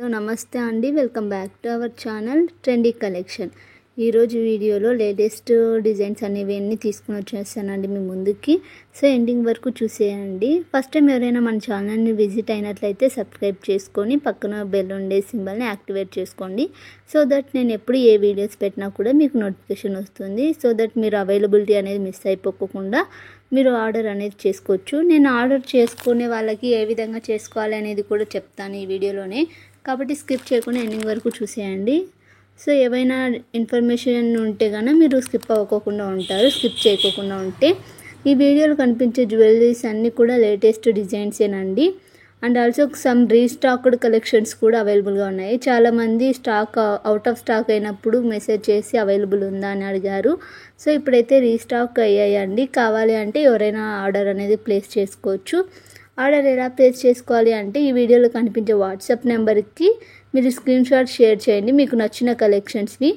Hello నమస్తే అండి, welcome back to our channel trendy collection. ఈరోజు వీడియోలో లేటెస్ట్ డిజైన్స్ అనేవి అన్నీ తీసుకుని వచ్చేస్తానండి మీ ముందుకి. సో ఎండింగ్ వరకు చూసేయండి. ఫస్ట్ టైం ఎవరైనా మన ఛానల్ని విజిట్ అయినట్లయితే సబ్స్క్రైబ్ చేసుకొని పక్కన బెల్ ఉండే సింబల్ని యాక్టివేట్ చేసుకోండి. సో దట్ నేను ఎప్పుడు ఏ వీడియోస్ పెట్టినా కూడా మీకు నోటిఫికేషన్ వస్తుంది. సో దట్ మీరు అవైలబిలిటీ అనేది మిస్ అయిపోకుండా మీరు ఆర్డర్ అనేది చేసుకోవచ్చు. నేను ఆర్డర్ చేసుకునే వాళ్ళకి ఏ విధంగా చేసుకోవాలి అనేది కూడా చెప్తాను ఈ వీడియోలోనే, కాబట్టి స్కిప్ చేయకుండా ఎండింగ్ వరకు చూసేయండి. సో ఏవైనా ఇన్ఫర్మేషన్ ఉంటే కనుక మీరు స్కిప్ అవ్వకుండా ఉంటారు. స్కిప్ చేయకుండా ఉంటే ఈ వీడియోలో కనిపించే జ్యువెలరీస్ అన్నీ కూడా లేటెస్ట్ డిజైన్సేనండి. And also some restocked collections కూడా అవైలబుల్గా ఉన్నాయి. చాలామంది స్టాక్ అవుట్ ఆఫ్ స్టాక్ అయినప్పుడు మెసేజ్ చేసి అవైలబుల్ ఉందా అని అడిగారు. సో ఇప్పుడైతే రీస్టాక్ అయ్యాయండి. కావాలి అంటే ఎవరైనా ఆర్డర్ అనేది ప్లేస్ చేసుకోవచ్చు. ఆర్డర్ ఎలా ప్లేస్ చేసుకోవాలి అంటే ఈ వీడియోలో కనిపించే వాట్సాప్ నెంబర్కి మీరు స్క్రీన్ షాట్ షేర్ చేయండి. మీకు నచ్చిన కలెక్షన్స్ని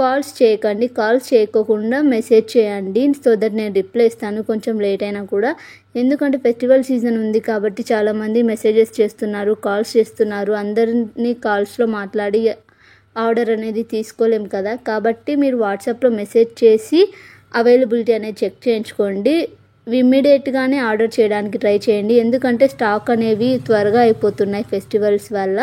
కాల్స్ చేయకండి. కాల్స్ చేయకోకుండా మెసేజ్ చేయండి. సో దట్ నేను రిప్లై ఇస్తాను కొంచెం లేట్ అయినా కూడా. ఎందుకంటే ఫెస్టివల్ సీజన్ ఉంది కాబట్టి చాలామంది మెసేజెస్ చేస్తున్నారు, కాల్స్ చేస్తున్నారు. అందరినీ కాల్స్లో మాట్లాడి ఆర్డర్ అనేది తీసుకోలేం కదా. కాబట్టి మీరు వాట్సాప్లో మెసేజ్ చేసి అవైలబిలిటీ అనేది చెక్ చేయించుకోండి. ఇమ్మీడియట్గానే ఆర్డర్ చేయడానికి ట్రై చేయండి. ఎందుకంటే స్టాక్ అనేవి త్వరగా అయిపోతున్నాయి ఫెస్టివల్స్ వల్ల.